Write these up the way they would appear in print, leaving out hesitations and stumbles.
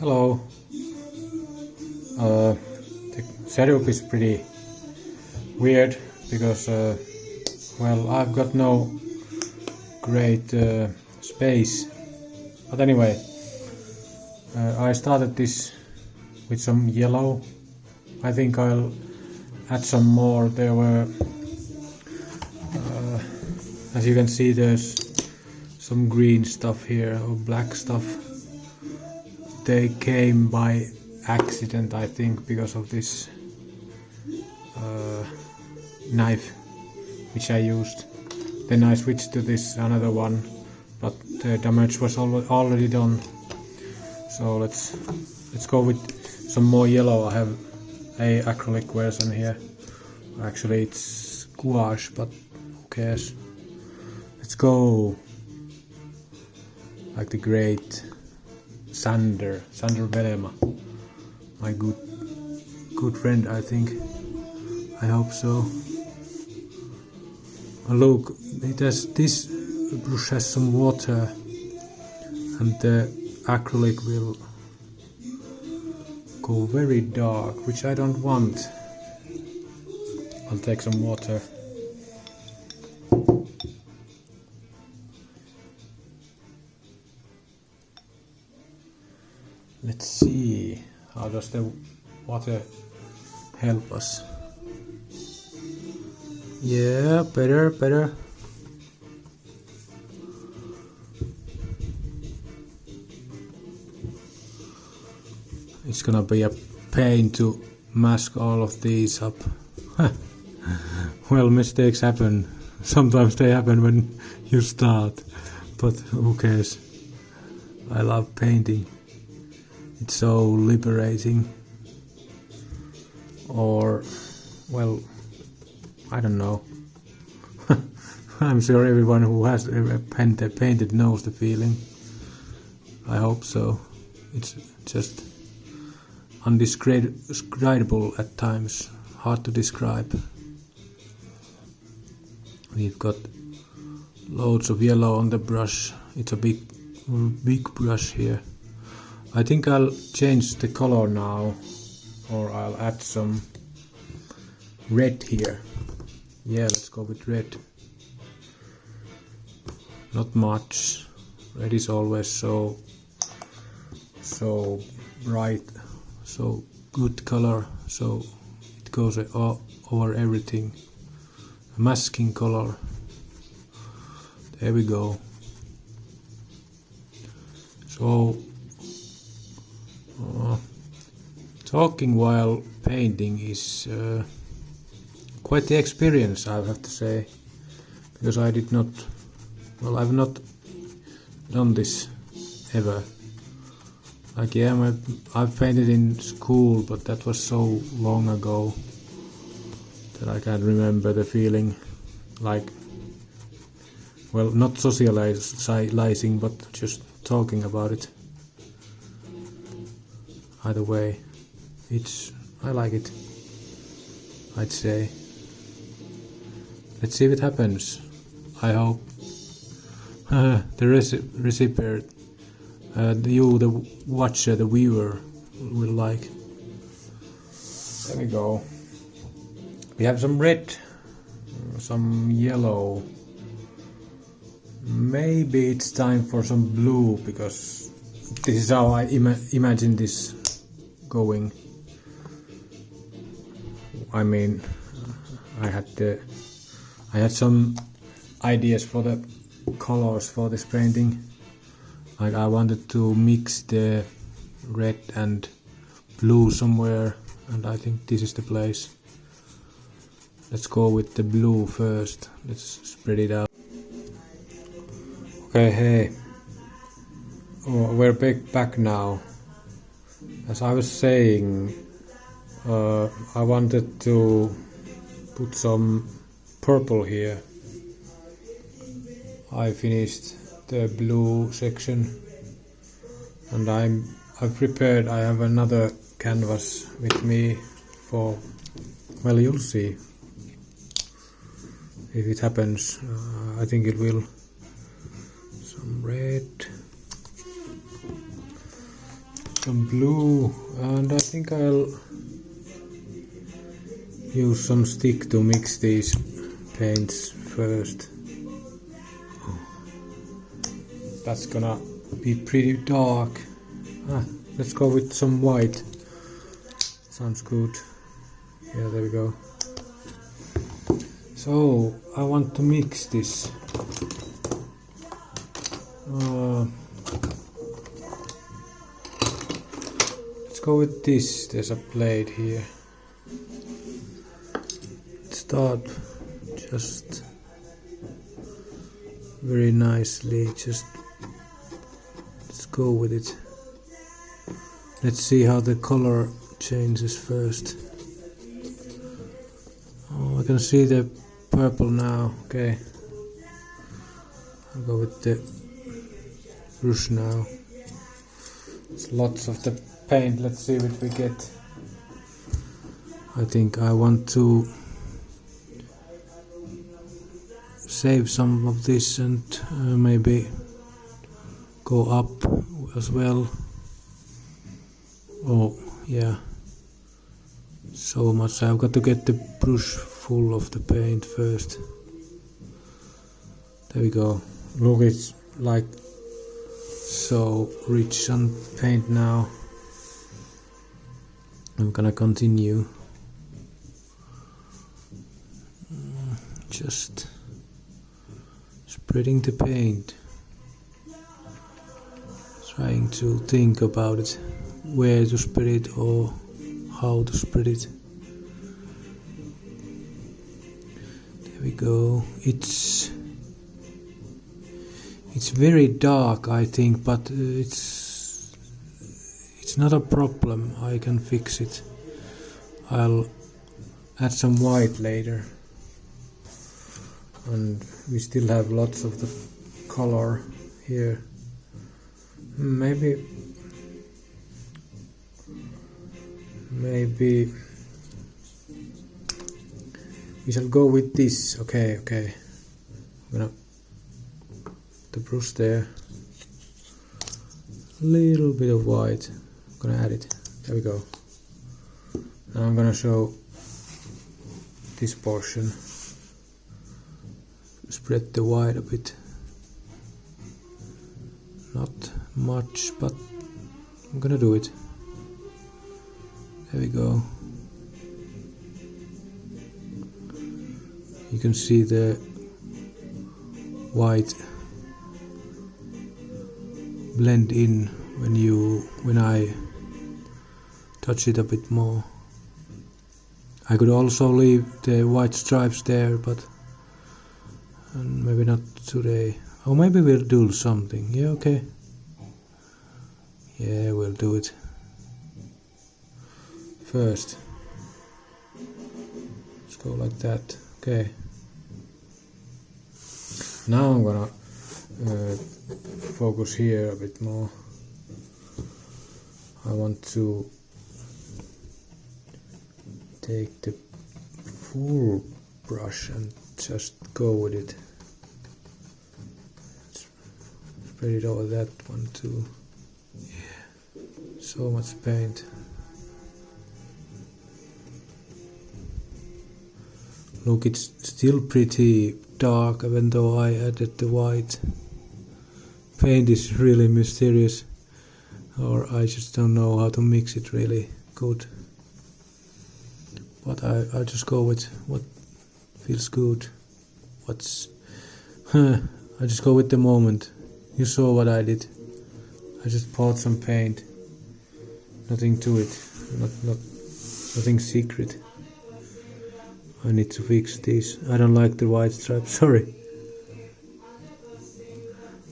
Hello. The setup is pretty weird because, well, I've got no great space. But anyway, I started this with some yellow. I think I'll add some more. There were, as you can see, there's some green stuff here or black stuff. They came by accident, I think, because of this knife which I used. Then I switched to this another one, but the damage was already done. So let's go with some more yellow. I have a acrylic version here. Actually it's gouache, but who cares? Let's go. Like the great Sander Velema, my good friend, I think. I hope so. Oh, look, this brush has some water, and the acrylic will go very dark, which I don't want. I'll take some water. Let's see, how does the water help us? Yeah, better. It's gonna be a pain to mask all of these up. Well, mistakes happen. Sometimes they happen when you start, but who cares? I love painting. It's so liberating. Or, well, I don't know. I'm sure everyone who has ever painted knows the feeling. I hope so. It's just undescribable at times. Hard to describe. We've got loads of yellow on the brush. It's a big brush here. I think I'll change the color now, or I'll add some red here. Yeah, let's go with red. Not much. Red is always so bright, so good color, so it goes over everything. A masking color. There we go. So talking while painting is quite the experience, I have to say, because I've not done this ever. Like, yeah, I've painted in school, but that was so long ago that I can't remember the feeling. Like, well, not socializing, but just talking about it. Either way, I like it, I'd say. Let's see if it happens. I hope the recipient, the watcher, the viewer will like. There we go. We have some red, some yellow. Maybe it's time for some blue, because this is how I imagine this going. I mean, I had some ideas for the colors for this painting. Like, I wanted to mix the red and blue somewhere, and I think this is the place. Let's go with the blue first. Let's spread it out. Okay, hey. Oh, we're back now. As I was saying, I wanted to put some purple here. I finished the blue section, and I've prepared. I have another canvas with me for, well, you'll see if it happens. I think it will. Some red. some blue, and I think I'll use some stick to mix these paints first. That's gonna be pretty dark. Let's go with some white. Sounds good. Yeah, there we go. So I want to mix this. Let's go with this. There's a blade here. Start just very nicely. Just let's go with it. Let's see how the color changes first. Oh, I can see the purple now. Okay, I'll go with the brush now. It's lots of the paint. Let's see what we get. I think I want to save some of this and maybe go up as well. Oh yeah, so much. I've got to get the brush full of the paint first. There we go. Look, it's like so rich on paint now. I'm gonna continue. Just spreading the paint. Trying to think about it, where to spread it or how to spread it. There we go. It's very dark, I think, but it's not a problem. I can fix it. I'll add some white later, and we still have lots of the color here. Maybe we shall go with this. Okay. I'm gonna put the brush there. A little bit of white. I'm gonna add it. There we go. Now I'm gonna show this portion. Spread the white a bit. Not much, but I'm gonna do it. There we go. You can see the white blend in when I touch it a bit more. I could also leave the white stripes there, but maybe not today. Or maybe we'll do something. Yeah, okay. Yeah, we'll do it. First, let's go like that. Okay. Now I'm gonna focus here a bit more. I want to take the full brush and just go with it. Spread it over that one too. Yeah, so much paint. Look, it's still pretty dark even though I added the white. Paint is really mysterious, or I just don't know how to mix it really good. But I just go with what feels good. I just go with the moment. You saw what I did. I just poured some paint. Nothing to it. Nothing secret. I need to fix these. I don't like the white stripes, sorry.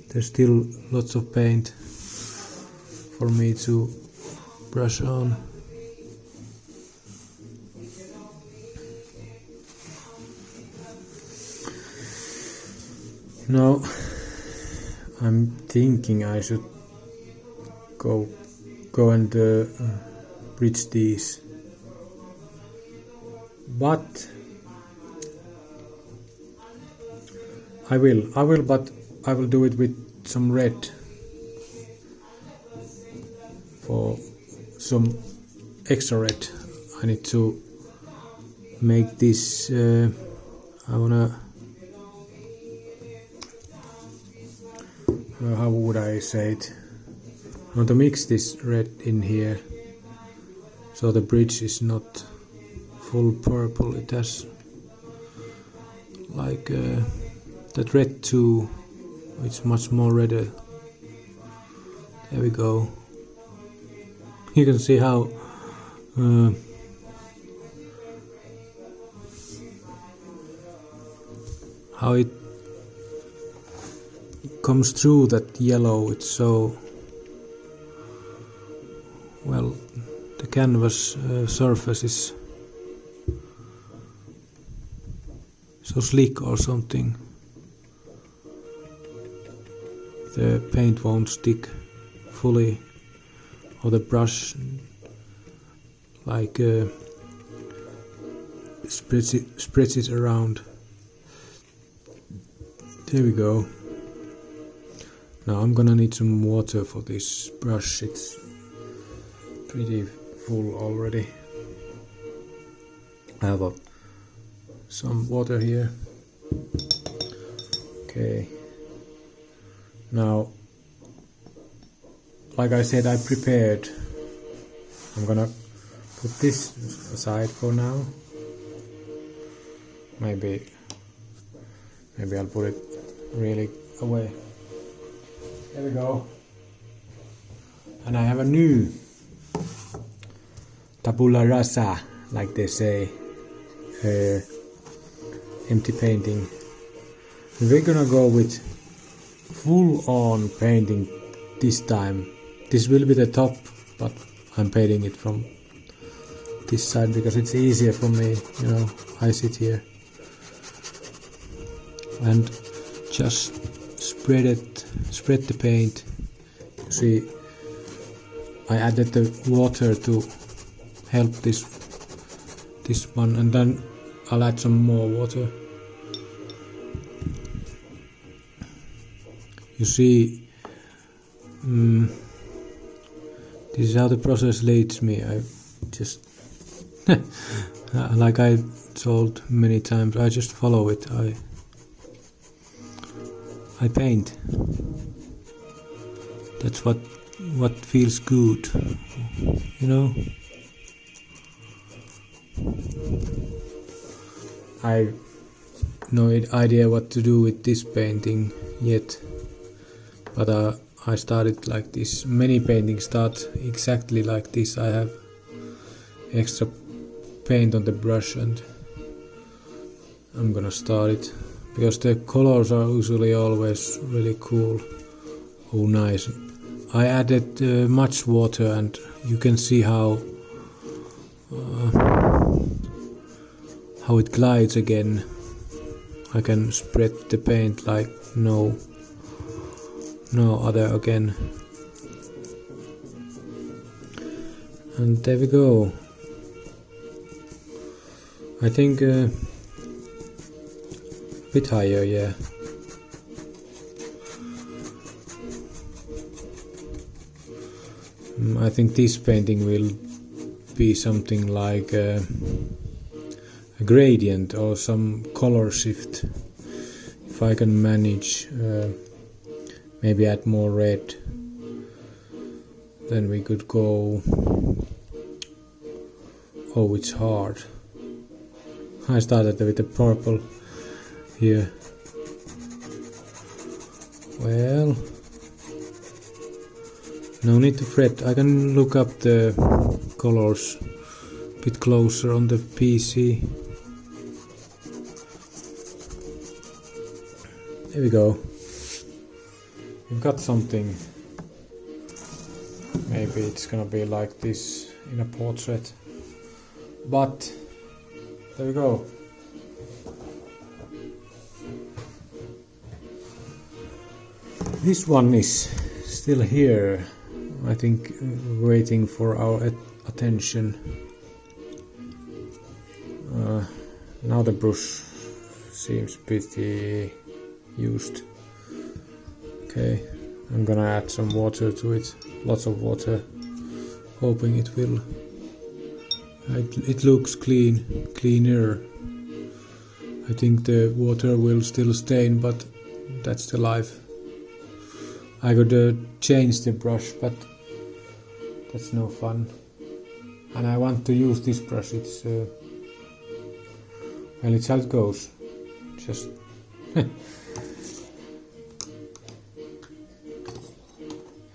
There's still lots of paint for me to brush on. Now I'm thinking I should go and bridge these, but I will do it with some red for some extra red. I need to make this, I wanna, how would I say it? I want to mix this red in here so the bridge is not full purple. It has like that red too, it's much more redder. There we go. You can see how it comes through that yellow. It's so well, the canvas surface is so sleek or something. The paint won't stick fully, or the brush like spreads it around. There we go. Now I'm gonna need some water for this brush. It's pretty full already. I have some water here. Okay. Now, like I said, I prepared. I'm gonna put this aside for now. Maybe I'll put it really away. There we go. And I have a new tabula rasa, like they say, empty painting. We're gonna go with full-on painting this time. This will be the top, but I'm painting it from this side because it's easier for me, you know. I sit here and just spread the paint. You see, I added the water to help this one, and then I'll add some more water. You see, this is how the process leads me. I just like I told many times, I just follow it. I paint. That's what feels good, you know. I have no idea what to do with this painting yet, but I started like this. Many paintings start exactly like this. I have extra paint on the brush and I'm gonna start it because the colors are usually always really cool. Oh, nice. I added much water and you can see how it glides again. I can spread the paint like no other again. And there we go. I think a bit higher, yeah. I think this painting will be something like a gradient or some color shift. If I can manage, maybe add more red, then we could go. Oh, it's hard. I started with the purple here. Well, no need to fret. I can look up the colors a bit closer on the PC. There we go. We've got something. Maybe it's gonna be like this in a portrait. But there we go. This one is still here, I think, waiting for our attention. Now the brush seems pretty used. Okay, I'm gonna add some water to it, lots of water. hoping it will. It looks cleaner. I think the water will still stain, but that's the life. I could change the brush, but that's no fun. And I want to use this brush. It's well, it's how it goes. Just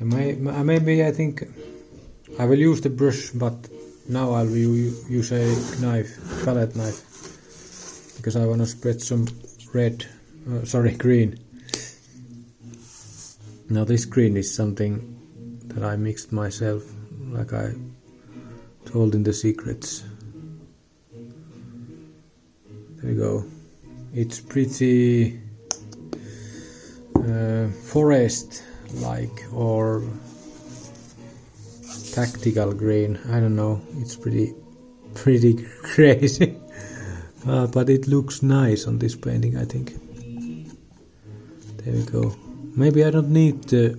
maybe I think I will use the brush, but now I will use a palette knife, because I want to spread some green. Now this green is something that I mixed myself, like I told in the secrets. There you go. It's pretty forest-like or tactical green. I don't know. It's pretty crazy, but it looks nice on this painting, I think. There we go. Maybe I don't need the.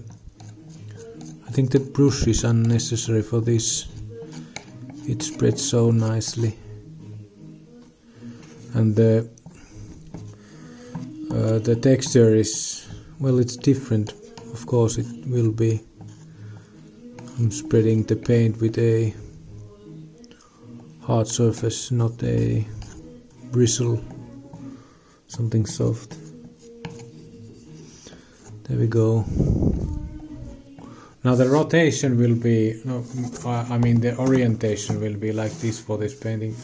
I think the brush is unnecessary for this. It spreads so nicely, and the texture is, well, it's different. Of course, it will be. I'm spreading the paint with a hard surface, not a bristle, something soft. There we go. Now the rotation will be, I mean the orientation will be like this for this painting,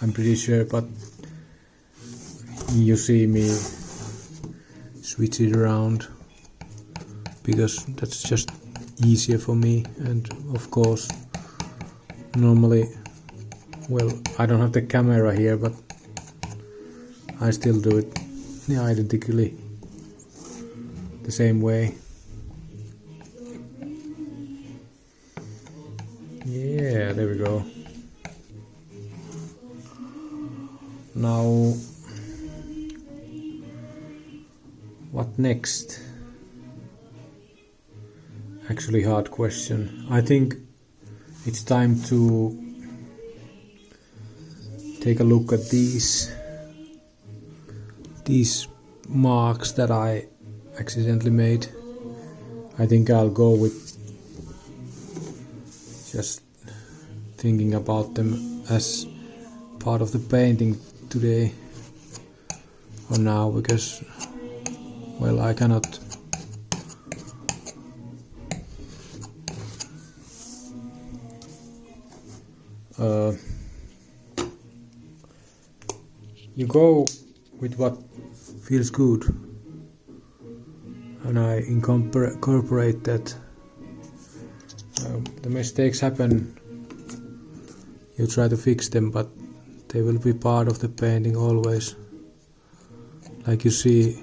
I'm pretty sure, but you see me switch it around because that's just easier for me. And of course, normally, well, I don't have the camera here, but I still do it identically the same way. Yeah, there we go. Now, what next? Actually, hard question. I think it's time to take a look at these marks that I accidentally made. I think I'll go with just thinking about them as part of the painting today or now, because, well, I cannot you go with what feels good, and I incorporate that. The mistakes happen, you try to fix them, but they will be part of the painting always. Like you see,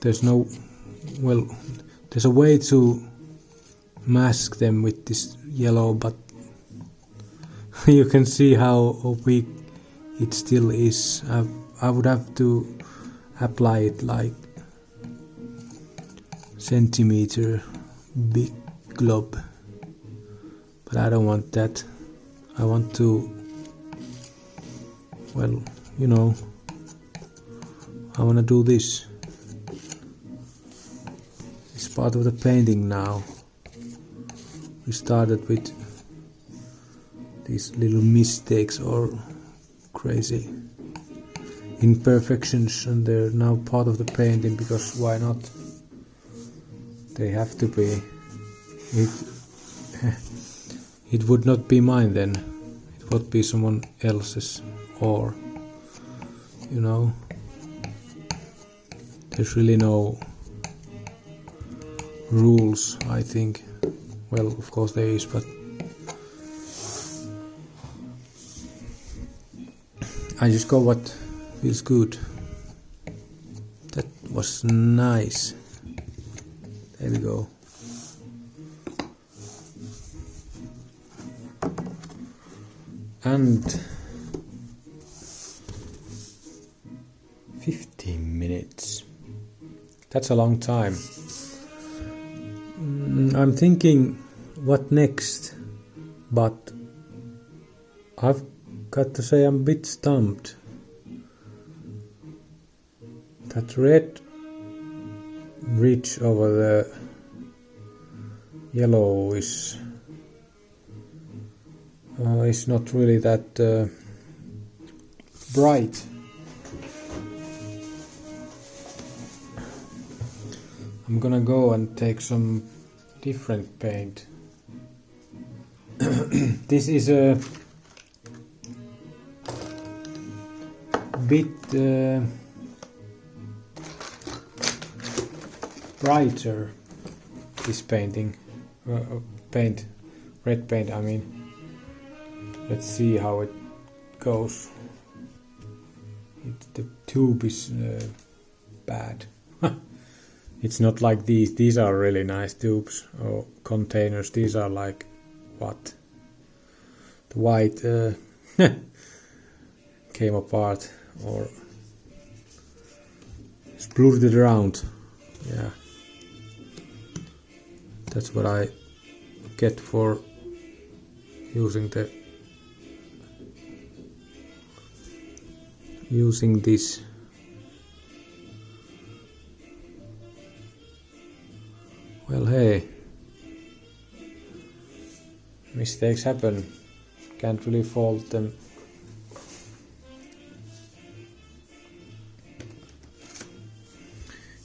there's a way to mask them with this yellow, but you can see how weak it still is. I would have to apply it like centimeter big glob, but I don't want that. I want to, well, you know, I want to do this. It's part of the painting now. We started with these little mistakes or crazy imperfections, and they're now part of the painting, because why not? They have to be. It would not be mine then. It would be someone else's, or, you know, there's really no rules, I think. Well, of course there is, but I just go what feels good. That was nice. There we go. And 15 minutes. That's a long time. I'm thinking what next? But I've got to say I'm a bit stumped. That red ridge over the yellow is not really that bright. I'm gonna go and take some different paint. This is a bit brighter, this painting, red paint I mean. Let's see how it goes. The tube is bad. It's not like these are really nice tubes or containers. These are like, what? The white came apart or splurted around. Yeah, that's what I get for using this. Well, hey, mistakes happen, can't really fault them.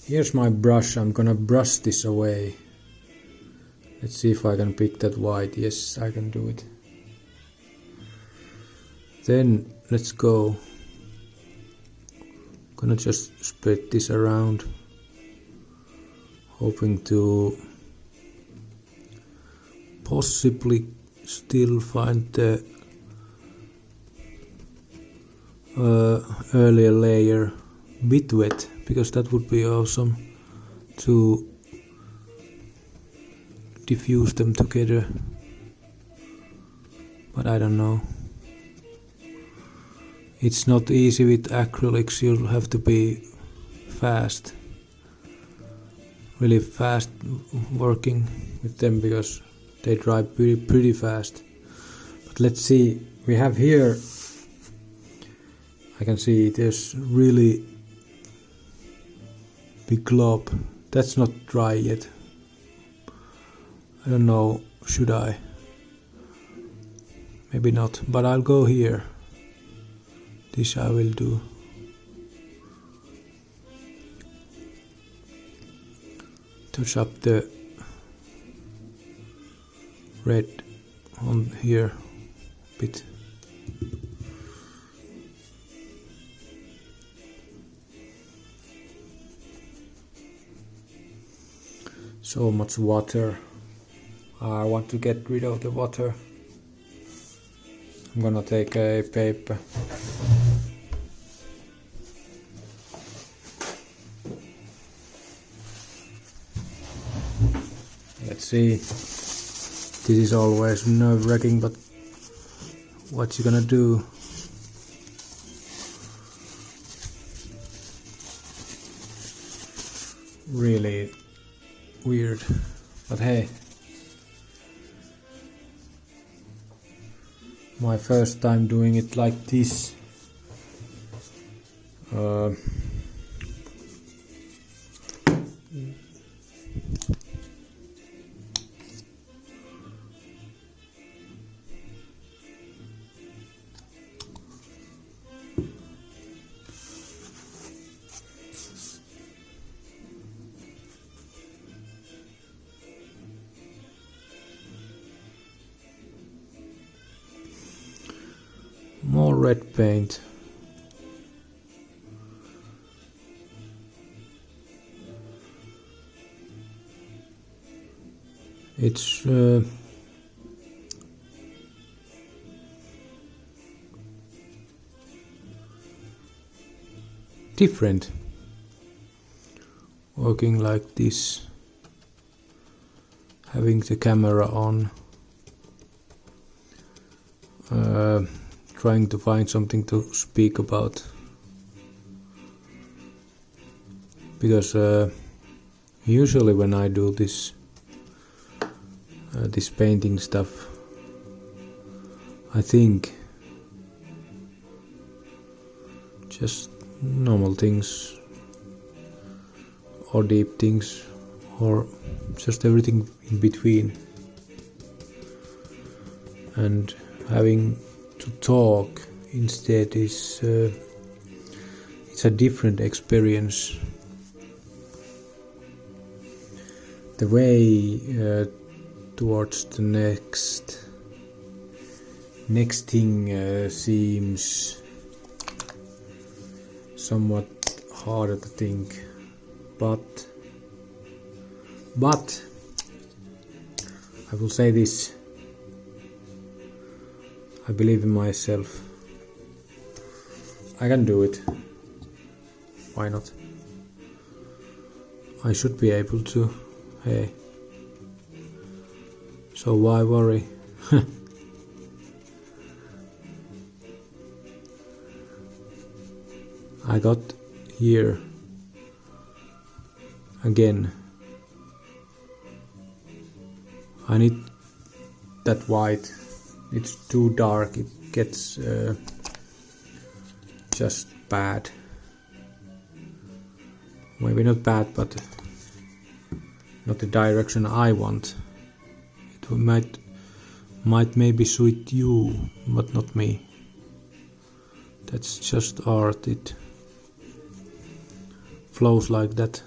Here's my brush, I'm gonna brush this away. Let's see if I can pick that white. Yes, I can do it. Then let's go. Gonna just spread this around, hoping to possibly still find the earlier layer bit wet, because that would be awesome to diffuse them together, but I don't know. It's not easy with acrylics, you'll have to be fast, really fast working with them, because they dry pretty fast. But let's see, we have here, I can see there's really big glob. That's not dry yet. I don't know, should I? Maybe not, but I'll go here. This I will do. Touch up the red on here a bit. So much water. I want to get rid of the water. I'm gonna take a paper. Let's see. This is always nerve-wracking, but what you gonna do? Really weird, but hey, my first time doing it like this. More red paint. It's different working like this, having the camera on, trying to find something to speak about, because usually when I do this this painting stuff. I think just normal things or deep things or just everything in between, and having to talk instead is it's a different experience. The way towards the next thing seems somewhat harder to think, but I will say this: I believe in myself. I can do it. Why not? I should be able to. Hey, so why worry? I got here again. I need that white. It's too dark. It gets just bad. Maybe not bad, but not the direction I want. It might maybe suit you, but not me. That's just art. It flows like that.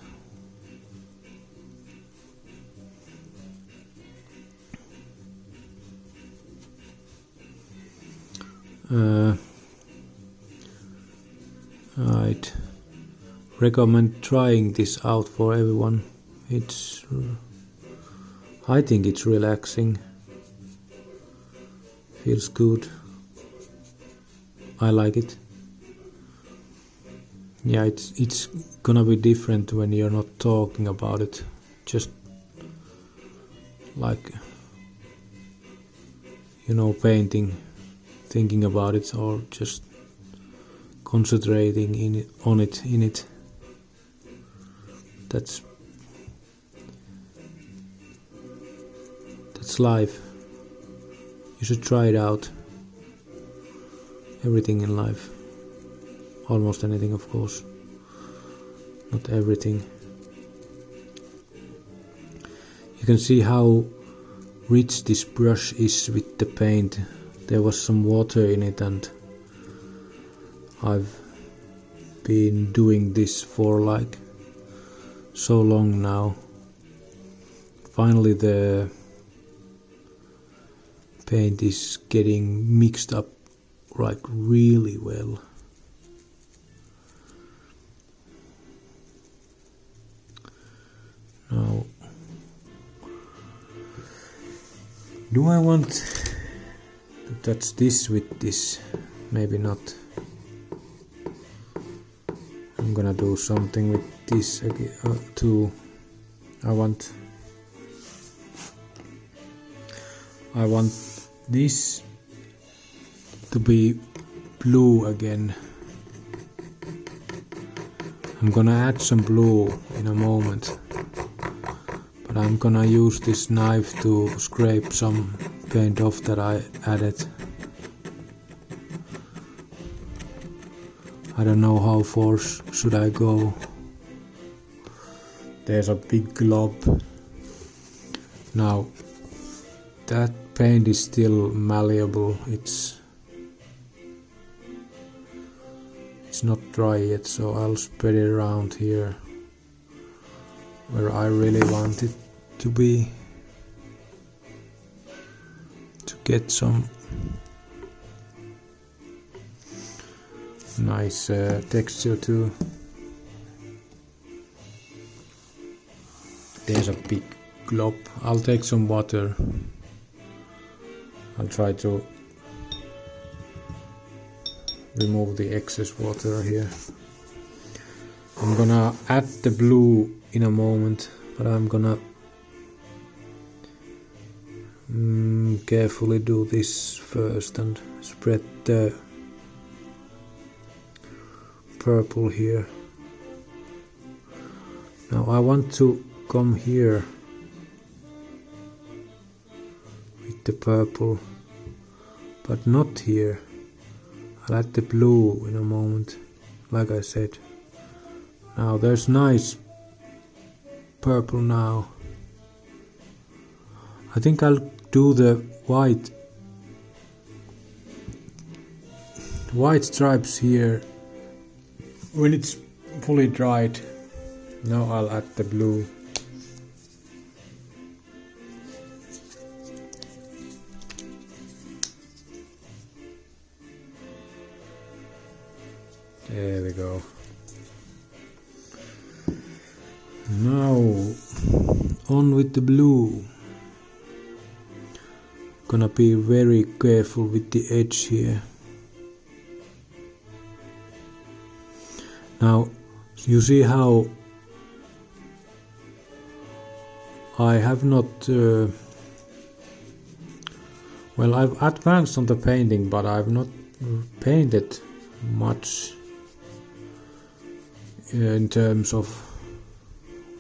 I'd recommend trying this out for everyone. I think it's relaxing. Feels good. I like it. Yeah, it's gonna be different when you're not talking about it. Just like, painting, thinking about it, or just concentrating on it. That's life. You should try it out. Everything in life. Almost anything, of course. Not everything. You can see how rich this brush is with the paint. There was some water in it, and I've been doing this for like so long now. Finally the paint is getting mixed up like really well. Now, do I want to touch this with this? Maybe not. I'm gonna do something with this again too. I want this to be blue again. I'm gonna add some blue in a moment, but I'm gonna use this knife to scrape some paint off that I added. I don't know how far should I go. There's a big glob. Now that paint is still malleable. It's not dry yet, so I'll spread it around here where I really want it to be, to get some nice texture too. There's a big glob. I'll take some water. I'll try to remove the excess water here. I'm gonna add the blue in a moment, but I'm gonna carefully do this first and spread the purple here. Now I want to come here with the purple, but not here. I'll add the blue in a moment, like I said. Now there's nice purple now. I think I'll do the white stripes here when it's fully dried. Now I'll add the blue. There we go. Now on with the blue. Gonna be very careful with the edge here. Now you see how I have not well, I've advanced on the painting, but I've not painted much in terms of,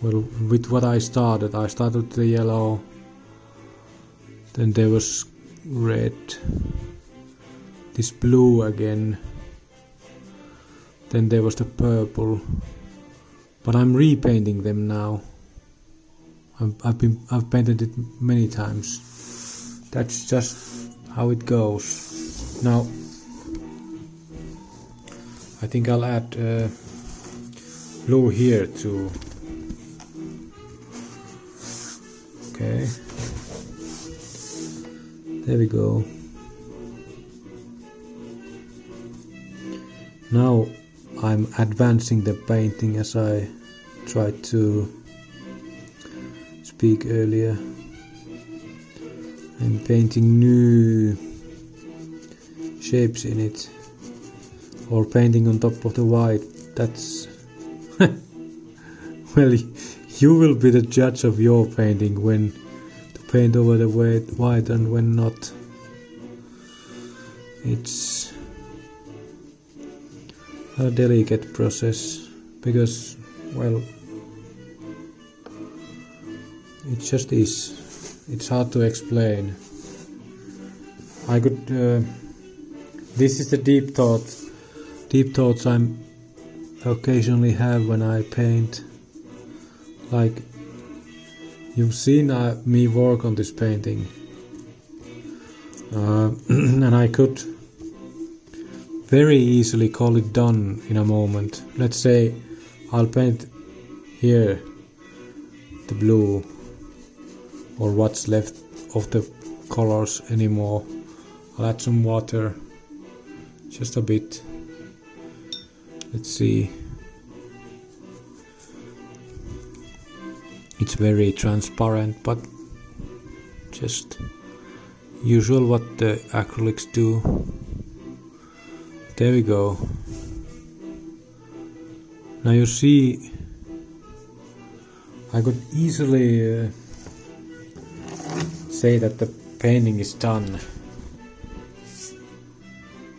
well, with what I started with the yellow, then there was red, this blue again, then there was the purple, but I'm repainting them now. I've painted it many times. That's just how it goes. Now I think I'll add blue here too. Okay, there we go. Now I'm advancing the painting as I tried to speak earlier. I'm painting new shapes in it, or painting on top of the white. That's well, you will be the judge of your painting, when to paint over the white and when not. It's a delicate process because, well, it just is. It's hard to explain. I could. This is the deep thoughts I occasionally have when I paint. Like, you've seen me work on this painting, and I could very easily call it done in a moment. Let's say I'll paint here the blue, or what's left of the colors anymore. I'll add some water, just a bit. Let's see. It's very transparent, but just usual what the acrylics do. There we go. Now you see, I could easily say that the painting is done,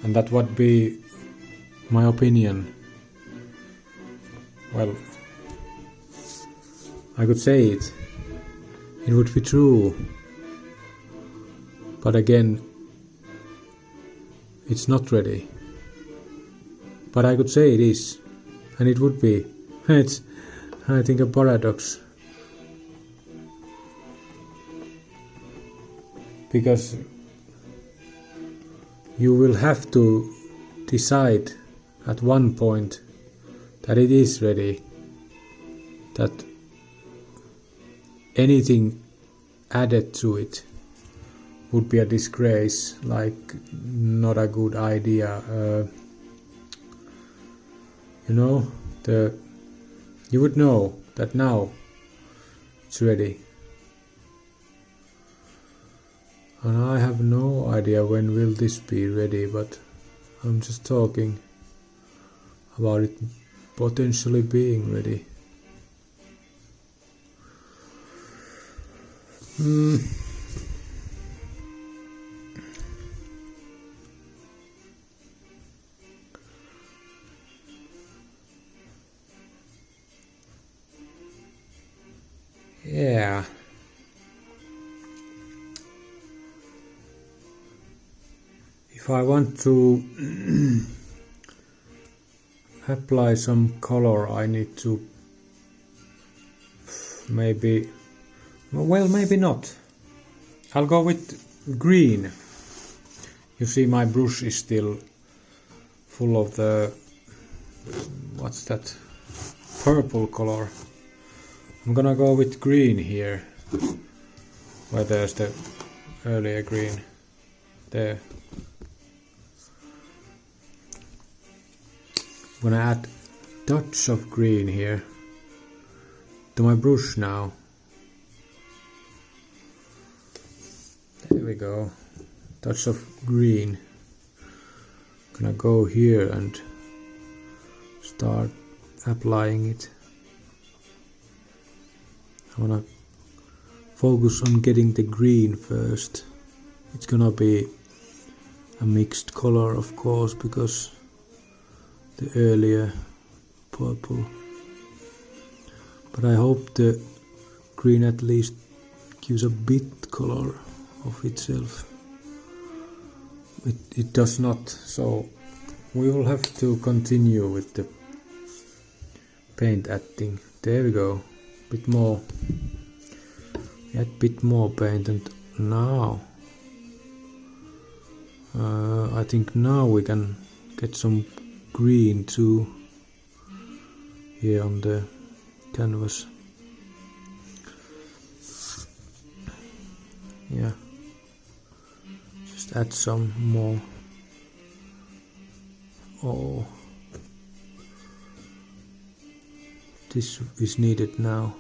and that would be my opinion. Well, I could say it would be true, but again, it's not ready. But I could say it is, and it would be. It's, I think, a paradox. Because you will have to decide at one point that it is ready, that anything added to it would be a disgrace, like not a good idea. You would know that now it's ready. And I have no idea when will this be ready, but I'm just talking about it potentially being ready. Yeah. if I want to apply some color, I need to maybe not. I'll go with green. You see my brush is still full of the, what's that, purple color. I'm gonna go with green here, where there's the earlier green there. I'm gonna add dots of green here to my brush now. There we go, dots of green. Gonna go here and start applying it. I wanna focus on getting the green first. It's gonna be a mixed color, of course, because the earlier purple. But I hope the green at least gives a bit color of itself. It does not, so we will have to continue with the paint adding. There we go, bit more. Add bit more paint, and now I think now we can get some green too here on the canvas. Yeah, just add some more. Oh, this is needed now.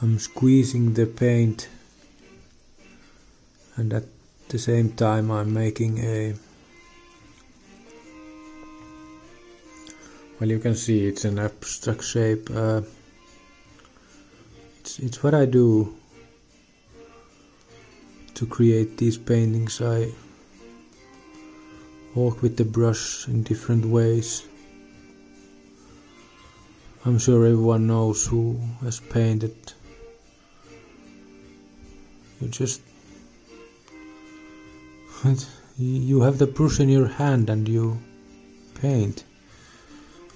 I'm squeezing the paint, and at the same time I'm making a, well, you can see it's an abstract shape. It's what I do to create these paintings. I work with the brush in different ways. I'm sure everyone knows who has painted. You have the brush in your hand and you paint.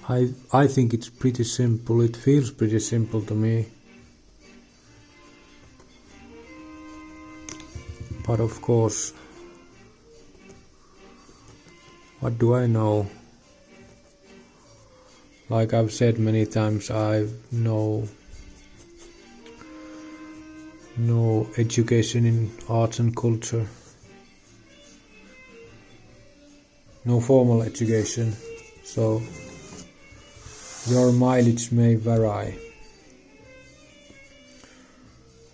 I think it's pretty simple. It feels pretty simple to me. But of course, what do I know? Like I've said many times, I've no education in arts and culture. No formal education, so your mileage may vary.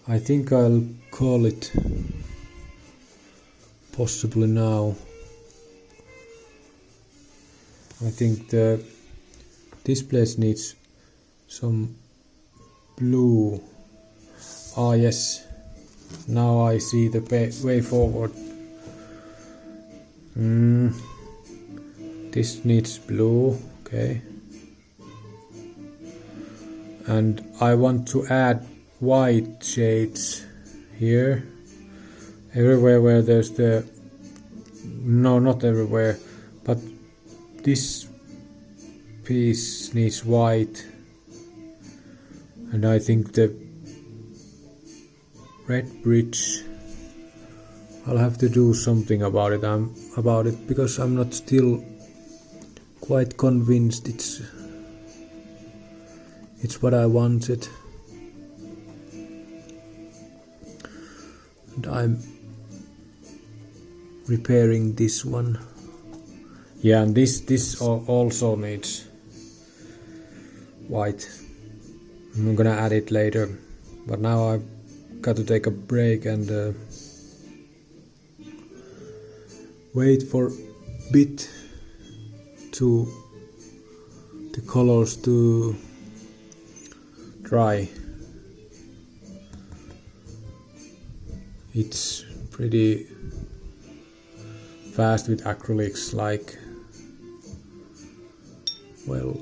I think I'll call it possibly now. I think this place needs some blue. Ah yes, now I see the way forward. This needs blue, okay. And I want to add white shades here. Everywhere where there's the... No, not everywhere, but this piece needs white. And I think the red bridge, I'll have to do something about it. Because I'm not still quite convinced it's what I wanted. And I'm repairing this one. Yeah, and this also needs white. I'm gonna add it later, but now I've got to take a break and wait for a bit to the colors to dry. It's pretty fast with acrylics, like, well,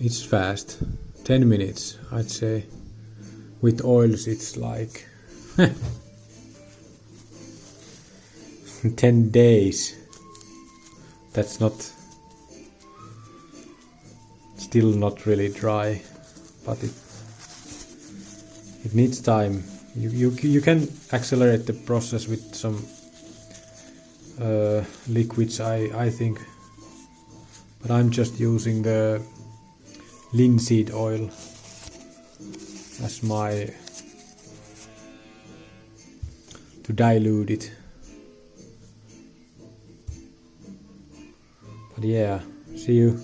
it's fast, 10 minutes I'd say. With oils it's like 10 days. That's not, still not really dry, but it needs time. You can accelerate the process with some liquids, I think, but I'm just using the linseed oil as my, to dilute it. But yeah, see you